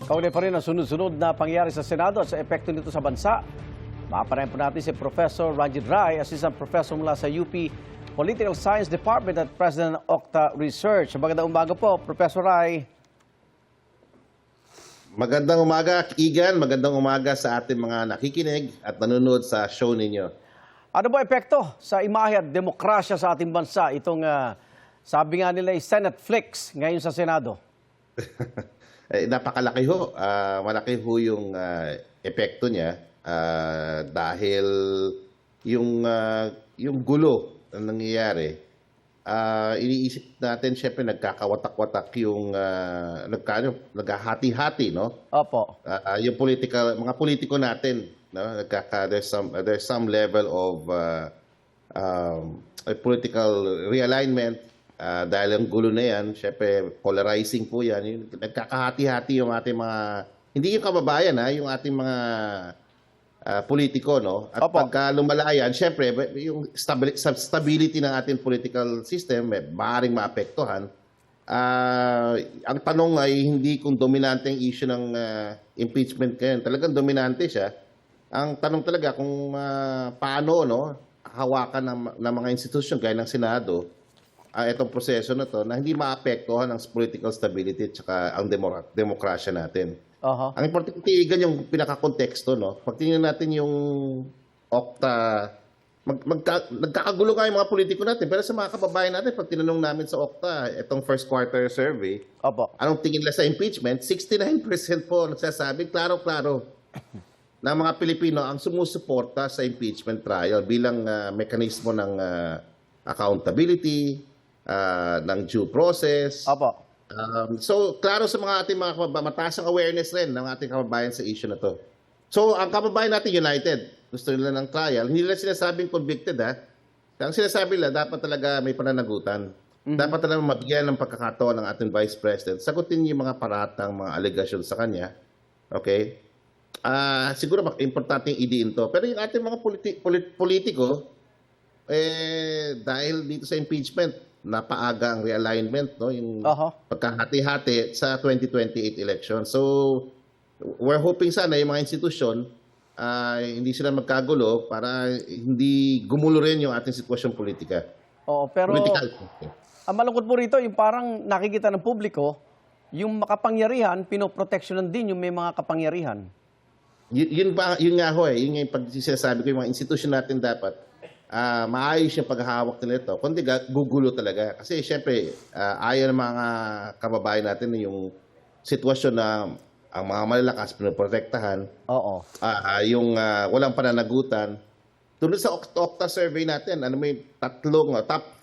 Kaugnay pa rin ang sunod-sunod na pangyayari sa Senado at sa epekto nito sa bansa. Makapanayan po natin si Professor Ranjit Rai, Assistant Professor mula sa UP Political Science Department at President ng Octa Research. Magandang umaga po, Professor Rai. Magandang umaga, Igan. Magandang umaga sa ating mga nakikinig at nanonood sa show ninyo. Ano ba epekto sa imahe at demokrasya sa ating bansa itong sabi nga nila ay Senate Flicks ngayon sa Senado? Napakalaki ho. Malaki ho yung epekto niya dahil yung gulo na nangyayari, iniisip natin siyempre nagkakawatak-watak yung naghahati-hati, no? Opo. Yung mga politiko natin, no? There's some level of political realignment. Dahil ang gulo na yan, syempre polarizing po yan. Nagkakahati-hati yung ating mga, hindi yung kababayan, yung ating mga politiko, no? At Opo. pagka lumala yan, syempre yung stability ng ating political system, maaaring maapektuhan. Ang tanong ay hindi kung dominante ang issue ng impeachment ngayon. Talagang dominante siya. Ang tanong talaga kung paano, no, hawakan ng mga institusyon gaya ng Senado itong proseso na to na hindi maapektuhan ang political stability at saka ang demokrasya natin. Aha. Ang importante tiigan yung pinaka-konteksto, no? Pag tingnan natin yung Octa, nagkakagulo nga yung mga politiko natin. Pero sa mga kababayan natin, pag tinanong namin sa Octa, itong first quarter survey, Opo. anong tingin nila sa impeachment? 69% po nagsasabi, klaro-klaro, na mga Pilipino ang sumusuporta sa impeachment trial bilang mekanismo ng accountability, ng due process. Opo. So, klaro sa mga ating mga kababayan, mataas ang awareness rin ng ating kababayan sa issue na to. So, ang kababayan natin united. Gusto nila ng trial. Hindi nila sinasabing convicted, ha? Ang sinasabi nila, dapat talaga may pananagutan. Dapat talaga mabigyan ng pagkakataon ng ating Vice President. Sagutin yung mga paratang, mga allegation sa kanya. Okay? Siguro importante yung idiin to. Pero yung ating mga politiko, dahil dito sa impeachment, napaaga ang realignment, no, yung pagkahati-hati sa 2028 election. So we're hoping sana yung mga institusyon hindi sila magkagulo para hindi gumulo rin yung ating sitwasyon politika. Oo, pero Political. ang malungkot po rito, yung parang nakikita ng publiko, yung makapangyarihan, pinoproteksyonan din yung may mga kapangyarihan. Yun nga ho yun nga yung pag sinasabi ko, yung mga institusyon natin dapat maayos yung paghahawak nila ito. Kundi gugulo talaga. Kasi siyempre, ayaw ng mga kababayan natin yung sitwasyon na ang mga malalakas pinoprotektahan. Oo. Yung walang pananagutan. Tulad sa Octa survey natin, ano may top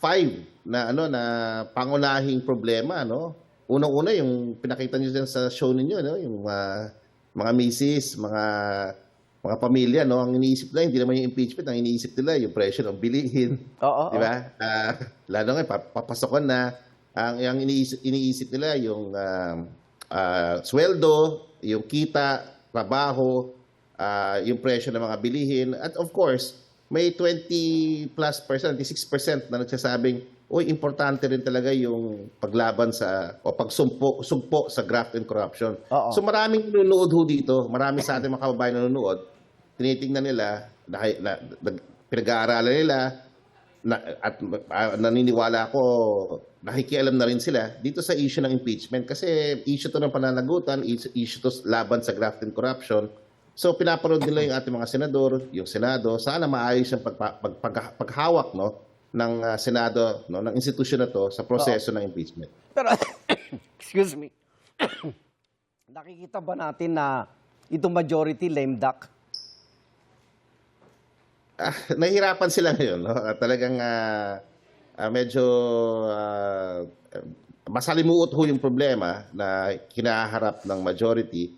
5 na na pangunahing problema, no? Unang-una yung pinakita niyo din sa show ninyo, no? Yung mga misis, mga pamilya, no, ang iniisip nila hindi naman yung impeachment, ang iniisip nila yung presyo ng bilihin. Oo. Di ba? Lalo nga papasokan na ang iniisip nila yung sweldo, yung kita, trabaho, yung presyo ng mga bilihin, at of course, may 20+%, 26% na nagsasabing, uy, importante rin talaga yung paglaban o pagsugpo sa graft and corruption. Oo. So maraming nanonood ho dito, marami sa ating mga kababayan nanonood, tinitingnan nila, pinag-aaralan nila, at naniniwala ako, nakikialam na rin sila dito sa issue ng impeachment. Kasi issue to ng pananagutan, issue to laban sa graft and corruption. So pinapanood nila yung ating mga senador, yung Senado, sana maayos yung paghawak, no, ng Senado, no, ng institusyon na to sa proseso ng impeachment. Pero, excuse me, nakikita ba natin na itong majority lame duck? Nahihirapan sila ngayon, no? Talagang medyo masalimuot ho yung problema na kinaharap ng majority.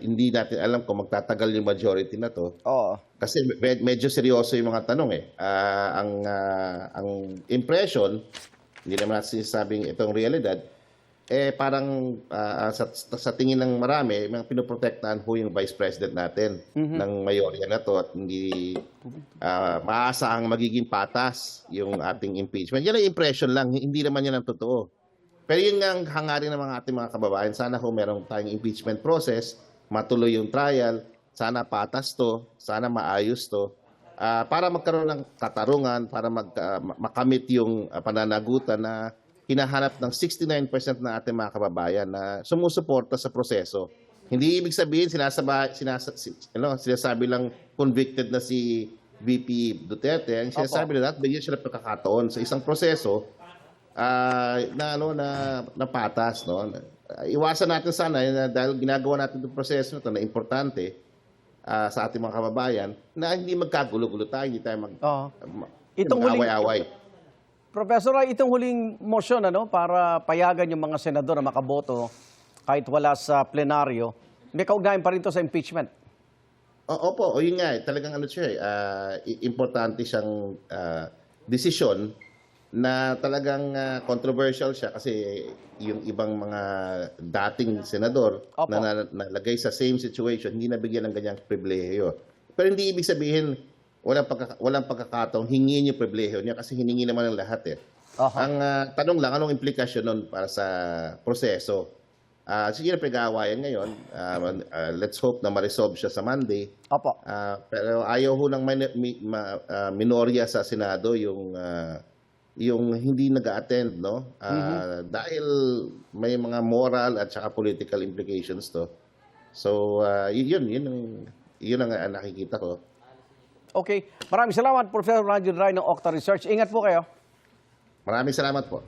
Hindi natin alam kung magtatagal yung majority na to. Oo. Kasi medyo seryoso yung mga tanong eh. Ang impression, hindi naman natin sinasabing itong realidad, parang sa tingin ng marami, mga pinoprotektahan ho yung Vice President natin ng mayorya na to at hindi maaasahang magiging patas yung ating impeachment. Yan ang impression lang, hindi naman yan ang totoo. Pero yun nga ang hangarin ng mga ating mga kababayan. Sana kung meron tayong impeachment process, matuloy yung trial, sana patas to, sana maayos to, para magkaroon ng katarungan, para makamit yung pananagutan na hinahanap ng 69% ng ating mga kababayan na sumusuporta sa proseso. Hindi ibig sabihin sinasabi lang convicted na si VP Duterte. Ang sinasabi na bigyan siya ng pagkakataon sa isang proseso na patas, no. Iwasan natin sana dahil ginagawa natin itong proseso na ito na importante sa ating mga kababayan na hindi magkagulo-gulo tayo, hindi tayo mag-away-away. Professor Ray, itong huling motion para payagan yung mga senador na makaboto kahit wala sa plenaryo, may kaugnayan pa rin to sa impeachment. Opo, yun nga, talagang importante siyang desisyon na talagang controversial siya kasi yung ibang mga dating senador na nalagay sa same situation, hindi nabigyan ng ganyang pribilehiyo. Pero hindi ibig sabihin walang pagkakataong hingin yung pribilehiyo niya kasi hiningi naman ng lahat . Ang tanong lang, anong implikasyon nun para sa proseso? Sige na pag-aawayan ngayon. Let's hope na ma-resolve siya sa Monday. Pero ayaw ho ng minorya sa Senado yung hindi nag-attend, no? Dahil may mga moral at saka political implications to. So, yun ang nakikita ko. Okay. Maraming salamat, Professor Ranjit Ray ng Octa Research. Ingat po kayo. Maraming salamat po.